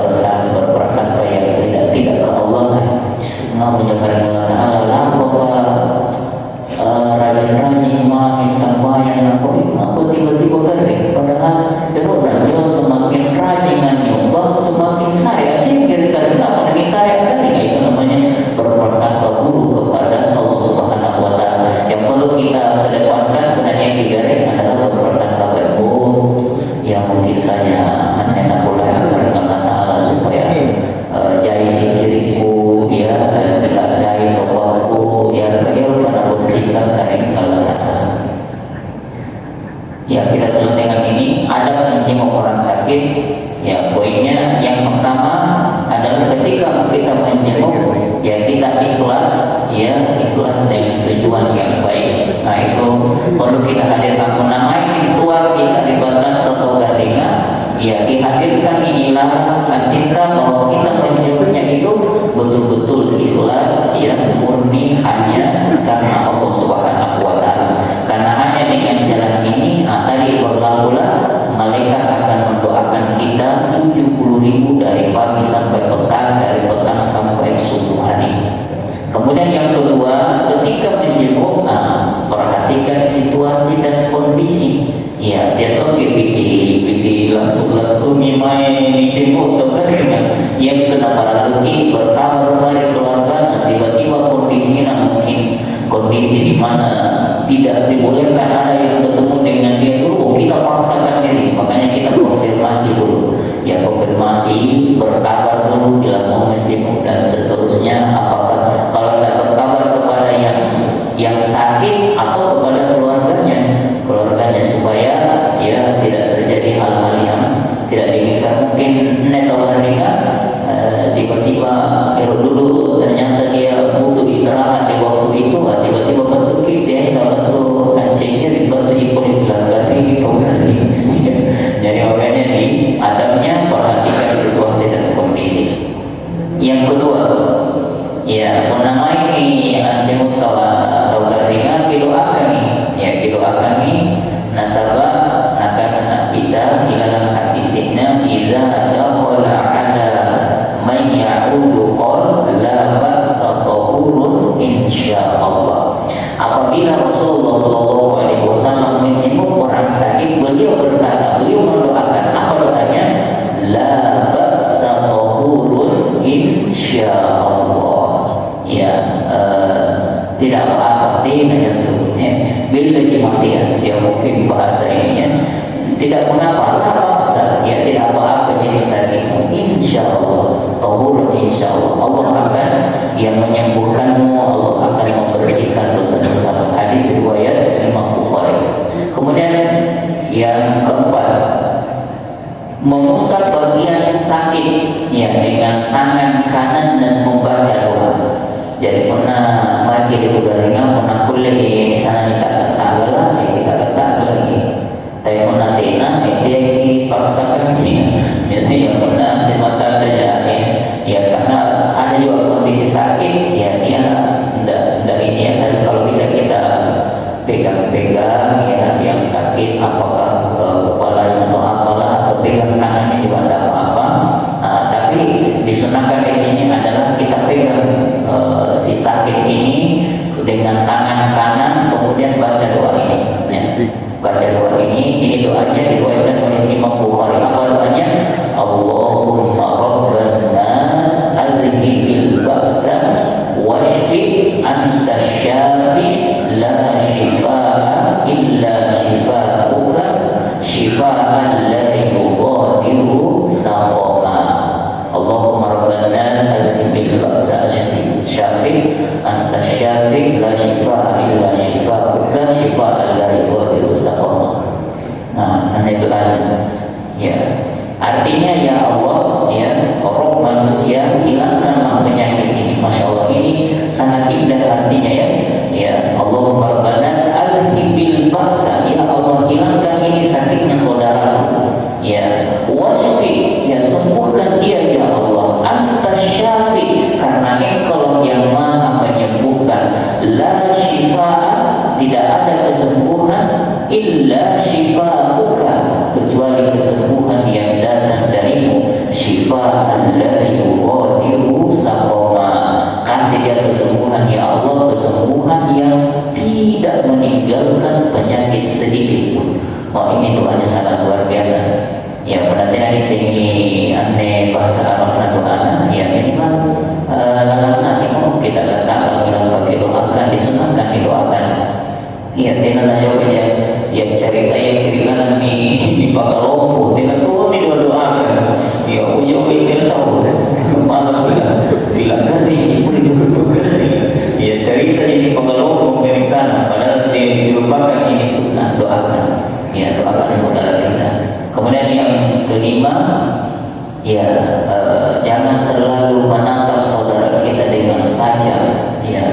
ikhlas dengan tujuan yang baik. Nah itu perlu kita hadirkan. Menamai tua kisah ribatan atau garinga, ya dihadirkan inilah kita bahwa kita menjawabnya itu betul-betul ikhlas, ya murni hanya karena Allah Subhanahu wa Ta'ala. Karena hanya dengan jalan ini tadi berlakulah malaikat akan mendoakan kita 70.000 dari pagi sampai petang, dari petang sampai subuh hari. Kemudian yang kedua, ketika menjenguk, perhatikan situasi dan kondisi. Ya, dia tahu biti langsung main dijenguk atau kan? Yang itu para luki berkabar dari keluarga, tiba-tiba kondisinya mungkin kondisi di mana tidak dibolehkan ada yang ketemu dengan dia dulu, kita paksakan diri, makanya kita konfirmasi dulu, ya konfirmasi, berkabar dulu bila mau menjenguk dan seterusnya. Apakah kalau tidak berkabar kepada yang sakit atau kepada keluarganya supaya ya tidak terjadi hal-hal yang tidak diinginkan. Mungkin neto ringan tiba-tiba dulu ternyata dia butuh istirahat di waktu itu, tiba-tiba bentuk kita bentuk anjingnya bentuk ipun bilang gitu gari. Jadi makanya di adabnya perhatikan situasi dan kondisi. Yang kedua, ya menamai ini anjing atau garinga kidoakan nih nasabah nakana kita ilalang hadisnya iza dakhala ala man ya'udu qol la ba'sa tahurun insyaallah. Apabila Rasulullah SAW menjenguk orang sakit, beliau berkata, beliau mendoakan, apa doanya? La ba'sa tahurun insyaallah. Ya, tidak apa-apa, tidak tentu. Bila jematian, ya mungkin bahasa ini ya, tidak mengapa, lah bahasa, ya tidak apa-apa jadi sakitmu, insyaallah, tahurun insyaallah, Allah akan yang menyembuhkanmu, Allah akan membersihkan dosa-dosa. Hadis riwayat Imam Bukhari. Kemudian yang keempat, mengusap bagian sakit ya dengan tangan kanan dan membaca doa. Jadi pernah mati itu garingan, pernah kuliah misalnya kita lah, kita ketak lagi. Tapi pernah tina, dia dipaksakan dia. Biasanya yang pernah semata terjadi, ya karena ada juga kondisi sakit, ya dia tidak ini ya. Tapi kalau bisa kita pegang-pegang ya yang sakit, apakah kepalanya atau apalah, atau pegang tangannya juga tidak apa-apa. Tapi disunahkan di sini adalah kita pegang si sakit ini dengan tangan kanan, kemudian baca doa ini. Ya. Baca doa ini doanya diriwayatkan oleh Imam Bukhari. Apa doanya? Allahumma rabban nas adhibil ba'sa washfi anta syafi la shifaa illa shifauka shifaan la yughadiru saqama. Allahumma rabban nas adhibil ba'sa syafi anta syafi la shifaa illa shifauka shifaan la yughadiru saqama. Nah, itu doanya. Ya. Artinya ya Allah, ya Rabb manusia, hilangkanlah penyakit ini. Masya Allah, ini sangat indah artinya ya. Ya Allahumma rabbana alhibil ba'sa, ya Allah hilangkan ini sakitnya saudaraku. Ya washfi, ya sembuhkan dia ya Allah. Anta syafi, karena Engkau yang maha menyembuhkan. La shifaa, tidak ada kesembuhan illa shifauka, kecuali kesembuhan yang datang darimu. Shifaan la yughadiru saqama, kasih dia kesembuhan ya Allah, kesembuhan yang tidak meninggalkan penyakit sedikit pun. Wah, ini doanya sangat luar biasa. Ya perhatian di sini aneh bahasa Arab doa, ya minimal dalam nanti mau kita letak bilang pakai doakan, disunahkan didoakan. Ya tina ayo ya cerita yang kiri kanan di Pakalompo, tina tuh didoakan. Ya uyo cerita malah bila garing ibu didoakan. Ya cerita di Pakalompo kiri kanan, padahal dilupakan ini sunnah, doakan. Ya doakan saudara kita. Kemudian yang kelima, ya jangan terlalu menatap saudara kita dengan tajam. Ya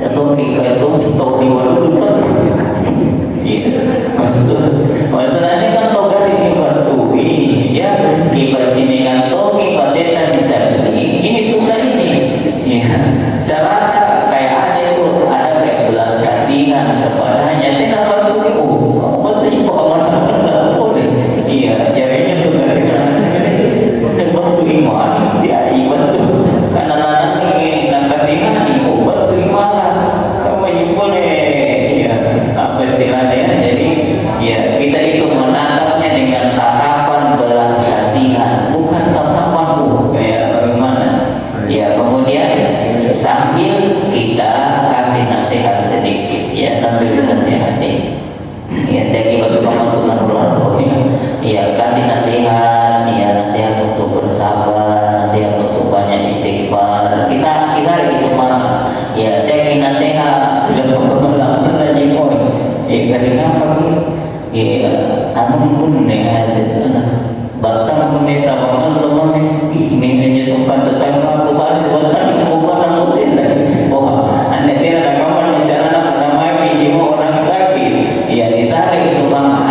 tentu nih sama teman ini hanya sempat tetangga aku baru sebentar aku pernah mutin lagi. Oh, anda tidak ada kawan bicara nama pinjam orang sakit. Ya disari subang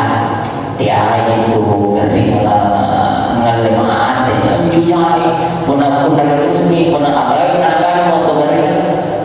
tiada itu garing ngalemah anjujai punah terus nih punah apalagi nak waktu garing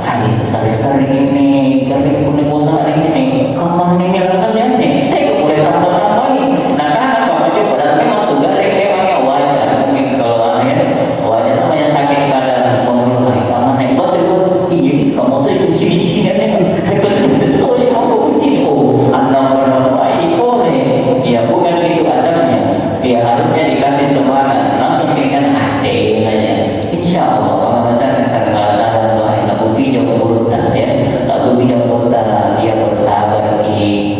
hari sari ini garing punah bosan ini kamu nih ngelakannya nih tega mulai tambah-tambahin nah kamu aja padahal memang tuh garing memangnya wajar kalau aneh wajar namanya sakit kadang mengeluh kamu nih betul iya kamu tuh kucing-kucingnya nih kalau disentuh ya mau kucing anda pernah baik boleh ya bukan itu adabnya ya harusnya dikasih semangat langsung dengan hati aja insya Allah pengawasan karena tangan Tuhan lagu bijak buta ya lagu bijak buta dia bersabar di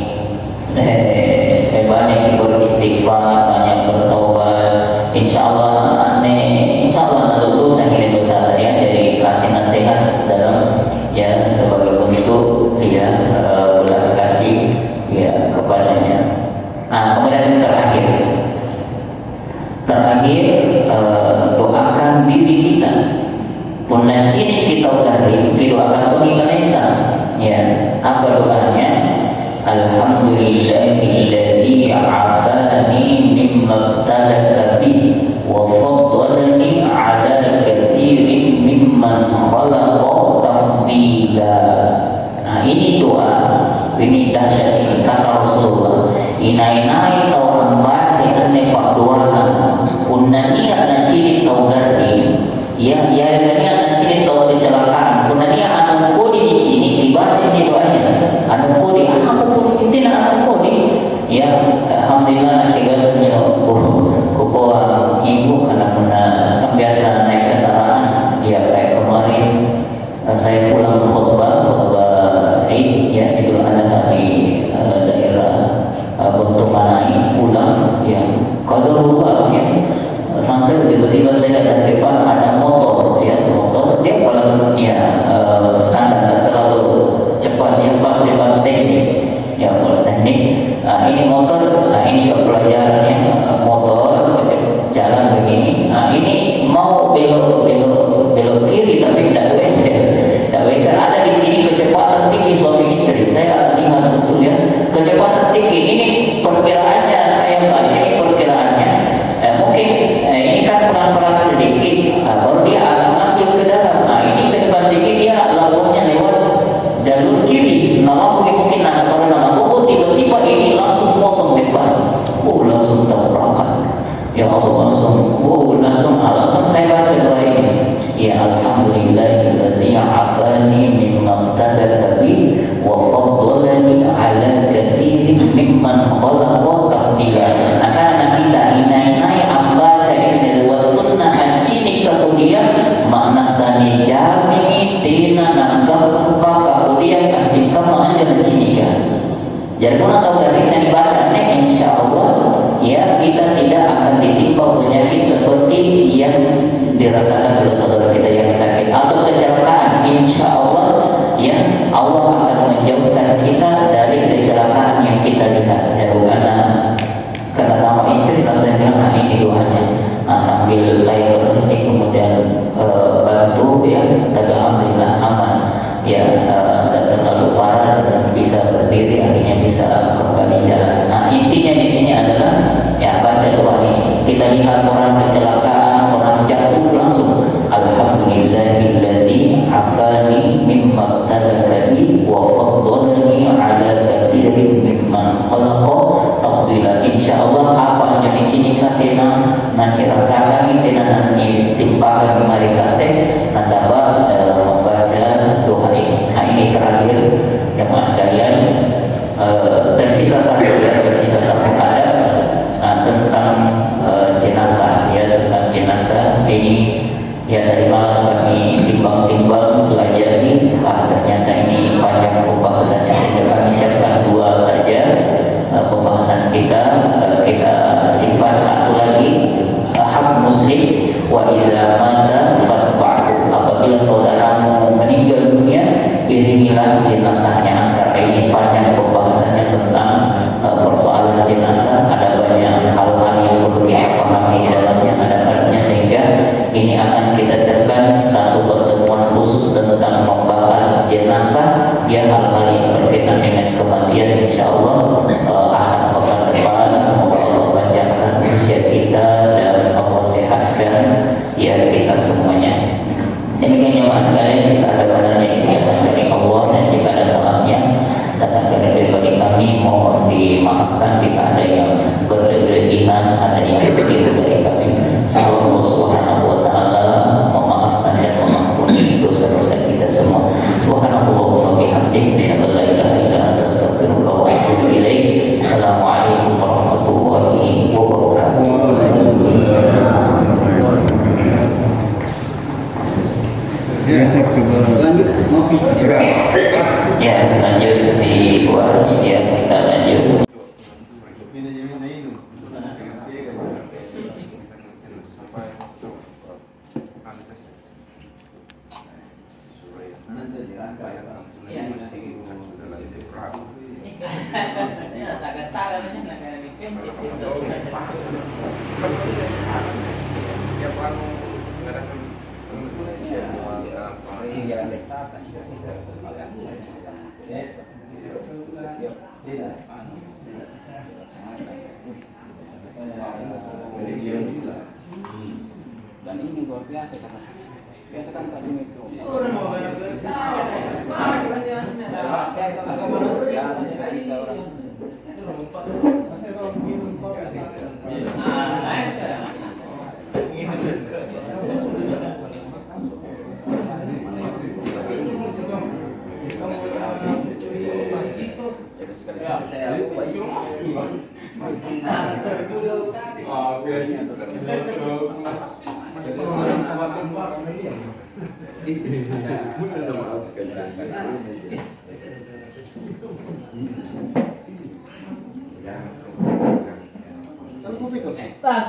banyak kita beristighfar banyak bertobat insya Allah dosa ini dosa saya jadi kasih nasihat dalam ya sebagai bentuk ya belas kasih ya kepadanya. Nah kemudian terakhir doakan diri kita punna cini kita ukari kita doakan Tuhan kita ya apa doanya alhamdulillahilladzi afani mimma ibtalaka bih wa faddalani ala katsirin mimman khalaqa tafdila. Nah ini doa ini dahsyat ini kata Rasulullah inai tau ambaca ane pak doa punna niat na ciri tau gardi ya niat na ciri tau kecelakaan punna niat anu kodi di cini dibaca di doanya anu kodi aku pun intina anu kodi ya alhamdulillah nanti biasanya kupoa ibu karena punna kan biasa naik kendaraan ya kayak kemarin saya pulang khutbah Id ya Idul Adha di daerah Bentuk Manai pulang ya qadarullah ya sampai tiba-tiba saya lihat di depan ada motor dia paling ya standar terlalu cepat ya pas di depan teknik ya full teknik ini motor ini juga pelajarannya motor jalan begini ini mau belok kiri tapi tidak WC ada di sini kecepatan tinggi suami istri saya lihat betul ya kecepatan tinggi ini perkiraannya saya baca ini perkiraannya mungkin ini kan pelan-pelan sedikit baru dia akan ngambil ke dalam ini kecepatan tinggi dia lalunya lewat jalur kiri mungkin tiba-tiba ini langsung potong depan langsung tabrakan ya Allah langsung saya baca doa ini ya alhamdulillahilladzi afani mimma ibtalaka bih wa faddalani ala katsirin mimman khalaqa tafdila. Akan anak kita inai ambaca ini watunna ancini kemudian makna sani jami tina nanggap kemudian asikam anjal cinika. Jadi pun atau garingnya dibaca insya Allah ya kita tidak akan ditimpa penyakit seperti yang dirasakan oleh saudara kita yang sakit atau kecelakaan. Insya Allah ya Allah akan menjauhkan kita dari kecelakaan yang kita lihat ya karena sama istri langsung bilang ini doanya sambil saya berhenti kemudian bantu ya tapi alhamdulillah aman ya dan terlalu parah dan bisa berdiri akhirnya bisa kembali jalan. Intinya di sini adalah ya baca doa ini. Kita lihat orang kecelakaan, orang jatuh langsung alhamdulillahilladzi afani mimma ibtalaka bih wa faddalani ala katsirin mimman khalaqa tafdila. Insyaallah apa yang dicinikan tina nanti rasakan tina nanti timpakan mari kate nasabah membaca doa ini. Ini terakhir jemaah sekalian tersisa satu adab tentang jenazah ya tentang jenazah ini ya tadi malam kami timbang-timbang pelajari ternyata ini panjang pembahasannya sehingga kami siapkan dua saja pembahasan kita simpan satu lagi hak muslim wa idza mata fatba'hu apabila saudaramu meninggal dunia iringilah jenazahnya. Antara ini panjang pembahasannya tentang persoalan jenazah ada banyak hal-hal yang perlu kita pahami dalamnya memudahkan ya kita semuanya. Demikian jemaah sekalian, jika ada benarnya itu datang dari Allah dan jika ada salahnya datang dari pribadi kami, mohon dimaafkan jika ada yang berlebihan, ada yang keliru dari kami. Semoga Allah Subhanahu wa taala memaafkan dan mengampuni dosa-dosa kita semua. Subhanallahumma bihamdihi asyhadu an la ilaha illa anta astaghfiruka wa atubu ilaik. Assalamualaikum warahmatullahi wabarakatuh. Ya, lanjut di luar ya, kita lanjut. Dan ini luar biasa karena biasa kan tadi metro.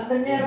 Sebenarnya